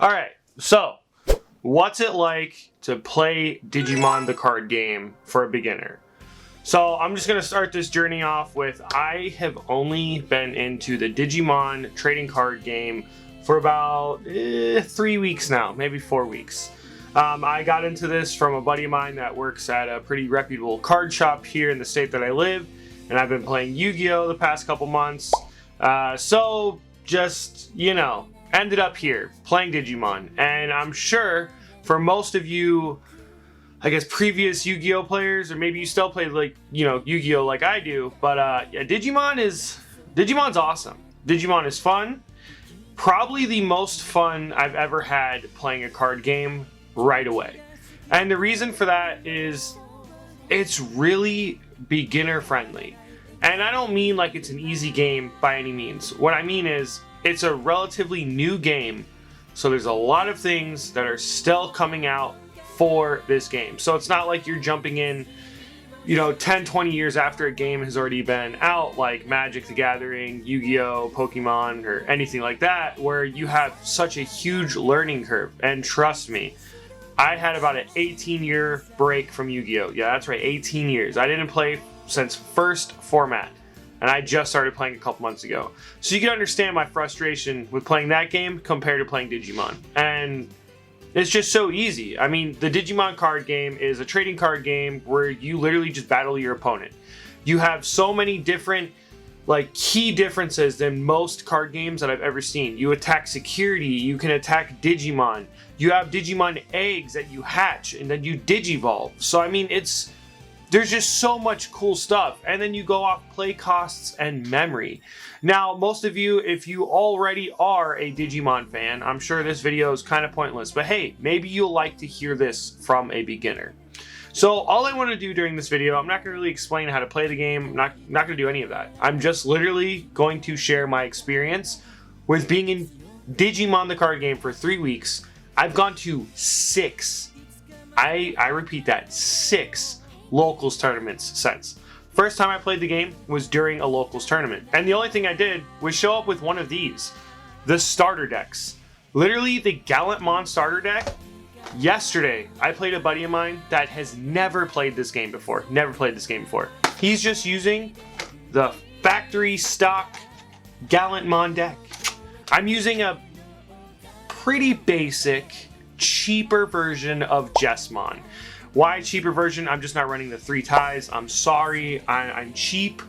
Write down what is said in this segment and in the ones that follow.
Alright, so what's it like to play Digimon the card game for a beginner? So I'm just going to start this journey off with I have only been into the Digimon trading card game for about 3 weeks now, maybe 4 weeks. I got into this from a buddy of mine that works at a pretty reputable card shop here in the state that I live, and I've been playing Yu-Gi-Oh! The past couple months. So just, you know, ended up here playing Digimon, and I'm sure for most of you, I guess previous Yu-Gi-Oh players, or maybe you still play like, you know, Yu-Gi-Oh like I do, but yeah, Digimon's awesome. Digimon is fun. Probably the most fun I've ever had playing a card game right away. And the reason for that is it's really beginner friendly. And I don't mean like it's an easy game by any means. What I mean is it's a relatively new game, so there's a lot of things that are still coming out for this game. So it's not like you're jumping in, you know, 10, 20 years after a game has already been out, like Magic the Gathering, Yu-Gi-Oh, Pokemon, or anything like that, where you have such a huge learning curve. And trust me, I had about an 18-year break from Yu-Gi-Oh. Yeah, that's right, 18 years. I didn't play since first format, and I just started playing a couple months ago. So you can understand my frustration with playing that game compared to playing Digimon. And it's just so easy. I mean, the Digimon card game is a trading card game where you literally just battle your opponent. You have so many different, like, key differences than most card games that I've ever seen. You attack security, you can attack Digimon, you have Digimon eggs that you hatch, and then you Digivolve. So, I mean, there's just so much cool stuff. And then you go off play costs and memory. Now, most of you, if you already are a Digimon fan, I'm sure this video is kind of pointless, but hey, maybe you'll like to hear this from a beginner. So all I want to do during this video, I'm not going to really explain how to play the game. I'm not going to do any of that. I'm just literally going to share my experience with being in Digimon the card game for 3 weeks. I've gone to 6, I repeat that, 6 locals tournaments since. First time I played the game was during a locals tournament, and the only thing I did was show up with one of these, the starter decks. Literally the Gallantmon starter deck. Yesterday I played a buddy of mine that has never played this game before. He's just using the factory stock Gallantmon deck. I'm using a pretty basic, cheaper version of Jessmon. Why cheaper version? I'm just not running the 3 ties. I'm sorry, I'm cheap.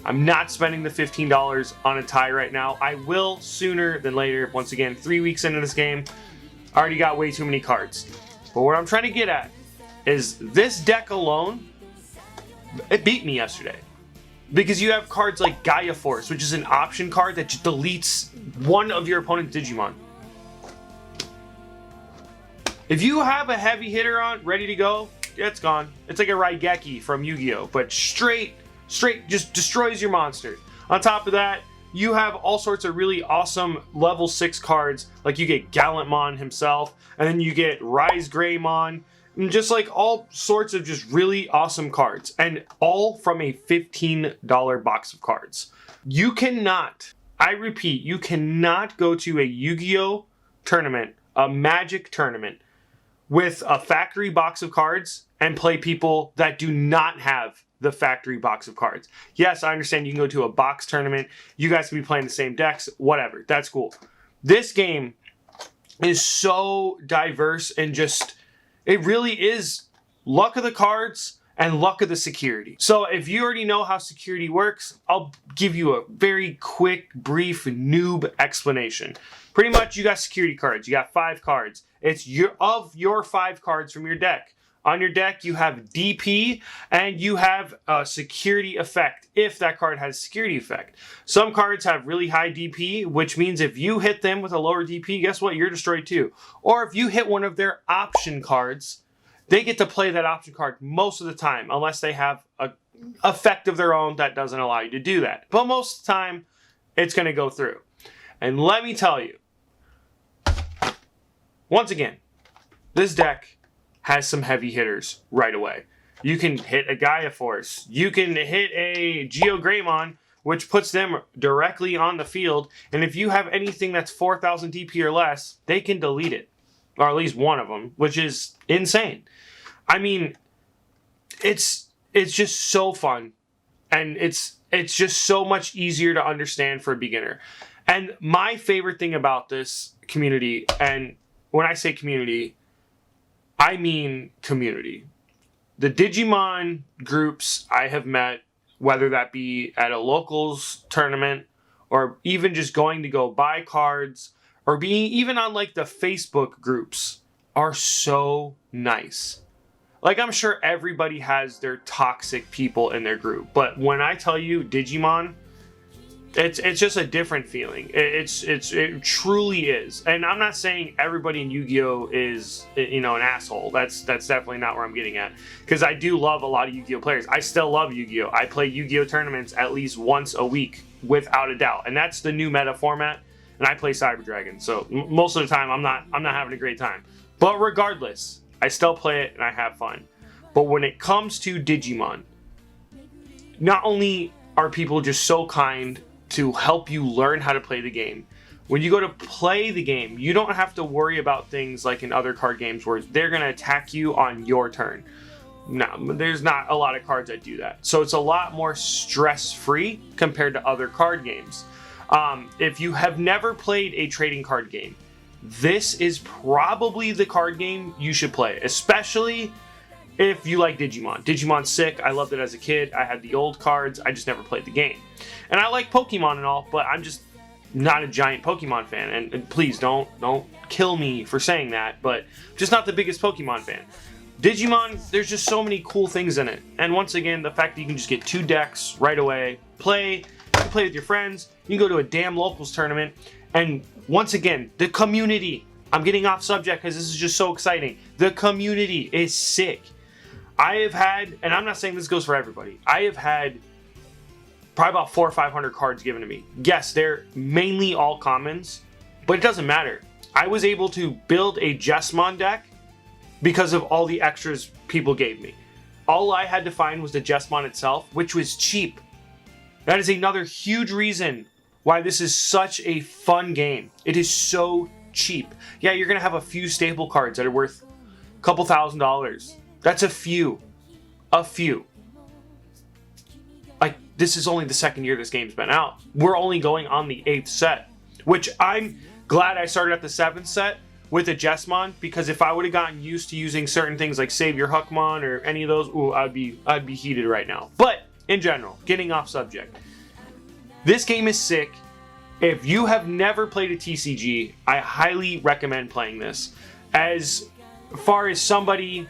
I'm not spending the $15 on a tie right now. I will sooner than later. Once again, 3 weeks into this game, I already got way too many cards. But what I'm trying to get at is this deck alone, it beat me yesterday. Because you have cards like Gaia Force, which is an option card that just deletes one of your opponent's Digimon. If you have a heavy hitter on, ready to go, it's gone. It's like a Raigeki from Yu-Gi-Oh, but straight just destroys your monsters. On top of that, you have all sorts of really awesome level 6 cards, like you get Gallantmon himself, and then you get Rise Greymon, and just like all sorts of just really awesome cards, and all from a $15 box of cards. You cannot, I repeat, you cannot go to a Yu-Gi-Oh tournament, a Magic tournament, with a factory box of cards and play people that do not have the factory box of cards. Yes, I understand you can go to a box tournament, you guys can be playing the same decks, whatever, that's cool. This game is so diverse and just, it really is luck of the cards and luck of the security. So if you already know how security works, I'll give you a very quick, brief noob explanation. Pretty much you got security cards, you got 5 cards. It's your 5 cards from your deck. On your deck, you have DP, and you have a security effect, if that card has security effect. Some cards have really high DP, which means if you hit them with a lower DP, guess what? You're destroyed too. Or if you hit one of their option cards, they get to play that option card most of the time, unless they have an effect of their own that doesn't allow you to do that. But most of the time, it's going to go through. And let me tell you, once again, this deck has some heavy hitters right away. You can hit a Gaia Force. You can hit a Geo Greymon, which puts them directly on the field. And if you have anything that's 4,000 DP or less, they can delete it. Or at least one of them, which is insane. I mean, it's just so fun. And it's just so much easier to understand for a beginner. And my favorite thing about this community, and when I say community, I mean community. The Digimon groups I have met, whether that be at a locals tournament or even just going to go buy cards or being even on like the Facebook groups, are so nice. Like, I'm sure everybody has their toxic people in their group, but when I tell you Digimon, it's just a different feeling. It truly is. And I'm not saying everybody in Yu-Gi-Oh is, you know, an asshole. That's definitely not where I'm getting at. Because I do love a lot of Yu-Gi-Oh players. I still love Yu-Gi-Oh. I play Yu-Gi-Oh tournaments at least once a week, without a doubt. And that's the new meta format. And I play Cyber Dragon. So most of the time I'm not having a great time. But regardless, I still play it and I have fun. But when it comes to Digimon, not only are people just so kind to help you learn how to play the game, when you go to play the game, you don't have to worry about things like in other card games where they're going to attack you on your turn. No, there's not a lot of cards that do that. So it's a lot more stress-free compared to other card games. If you have never played a trading card game, this is probably the card game you should play, especially if you like Digimon. Digimon's sick. I loved it as a kid. I had the old cards. I just never played the game. And I like Pokemon and all, but I'm just not a giant Pokemon fan. And please don't kill me for saying that, but I'm just not the biggest Pokemon fan. Digimon, there's just so many cool things in it. And once again, the fact that you can just get 2 decks right away, play with your friends, you can go to a damn locals tournament, and once again, the community. I'm getting off subject because this is just so exciting. The community is sick. I have had, and I'm not saying this goes for everybody, I have had probably about 400 or 500 cards given to me. Yes, they're mainly all commons, but it doesn't matter. I was able to build a Jessamon deck because of all the extras people gave me. All I had to find was the Jessamon itself, which was cheap. That is another huge reason why this is such a fun game. It is so cheap. Yeah, you're going to have a few staple cards that are worth a couple $1,000s. That's a few. A few. Like, this is only the second year this game's been out. We're only going on the 8th set, which I'm glad I started at the 7th set with a Jessamon, because if I would have gotten used to using certain things like Savior Huckmon or any of those, ooh, I'd be heated right now. But in general, getting off subject, this game is sick. If you have never played a TCG, I highly recommend playing this. As far as somebody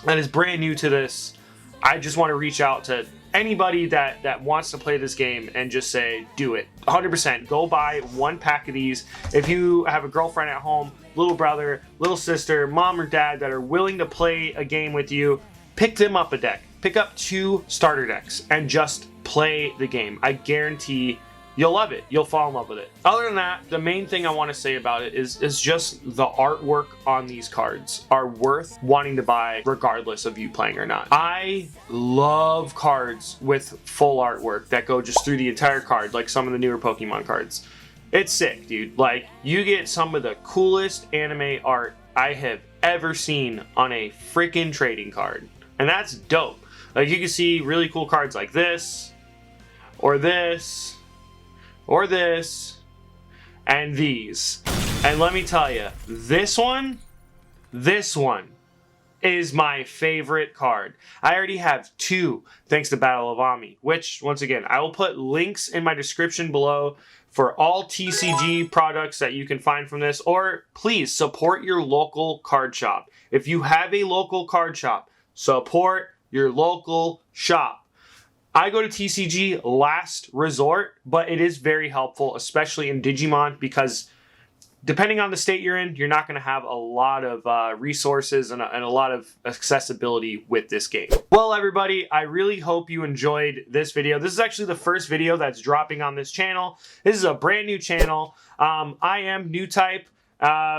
that is brand new to this, I just want to reach out to anybody that wants to play this game and just say, do it. 100%. Go buy 1 pack of these. If you have a girlfriend at home, little brother, little sister, mom or dad that are willing to play a game with you, pick them up a deck. Pick up 2 starter decks and just play the game. I guarantee you'll love it. You'll fall in love with it. Other than that, the main thing I want to say about it is just the artwork on these cards are worth wanting to buy regardless of you playing or not. I love cards with full artwork that go just through the entire card, like some of the newer Pokemon cards. It's sick, dude. Like, you get some of the coolest anime art I have ever seen on a freaking trading card. And that's dope. Like, you can see really cool cards like this, or this, or this, and these. And let me tell you, this one is my favorite card. I already have 2, thanks to Battle of Ami, which, once again, I will put links in my description below for all TCG products that you can find from this, or please support your local card shop. If you have a local card shop, support your local shop. I go to TCG last resort, but it is very helpful, especially in Digimon, because depending on the state you're in, you're not going to have a lot of resources and a lot of accessibility with this game. Well, everybody, I really hope you enjoyed this video. This is actually the first video that's dropping on this channel. This is a brand new channel. I am Newtype.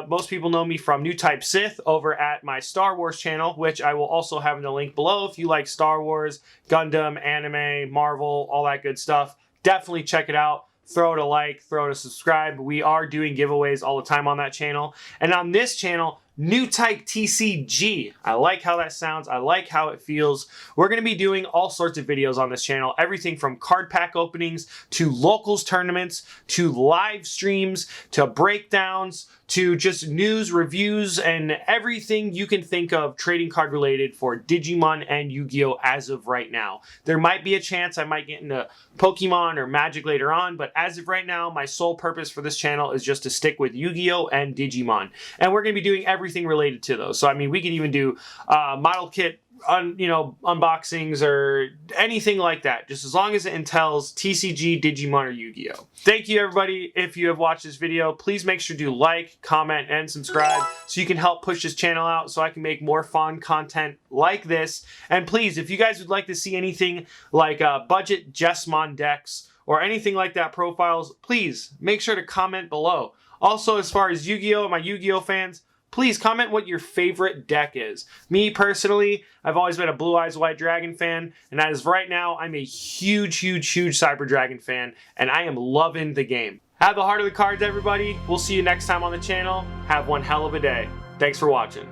Most people know me from Newtype Sith over at my Star Wars channel, which I will also have in the link below if you like Star Wars, Gundam, anime, Marvel, all that good stuff. definitely check it out. Throw it a like, throw it a subscribe. We are doing giveaways all the time on that channel. And on this channel, Newtype TCG. I like how that sounds. I like how it feels. We're going to be doing all sorts of videos on this channel. Everything from card pack openings to locals tournaments to live streams to breakdowns to just news, reviews, and everything you can think of trading card related for Digimon and Yu-Gi-Oh! As of right now. There might be a chance I might get into Pokemon or Magic later on, but as of right now, my sole purpose for this channel is just to stick with Yu-Gi-Oh! And Digimon. And we're going to be doing everything related to those. So, I mean, we could even do model kit unboxings or anything like that, just as long as it entails TCG, Digimon, or Yu-Gi-Oh! Thank you, everybody. If you have watched this video, please make sure to like, comment, and subscribe so you can help push this channel out so I can make more fun content like this. And please, if you guys would like to see anything like budget Jesmon decks or anything like that profiles, please make sure to comment below. Also, as far as Yu-Gi-Oh!, my Yu-Gi-Oh! Fans, please comment what your favorite deck is. Me, personally, I've always been a Blue Eyes White Dragon fan, and as of right now, I'm a huge Cyber Dragon fan, and I am loving the game. Have the heart of the cards, everybody. We'll see you next time on the channel. Have one hell of a day. Thanks for watching.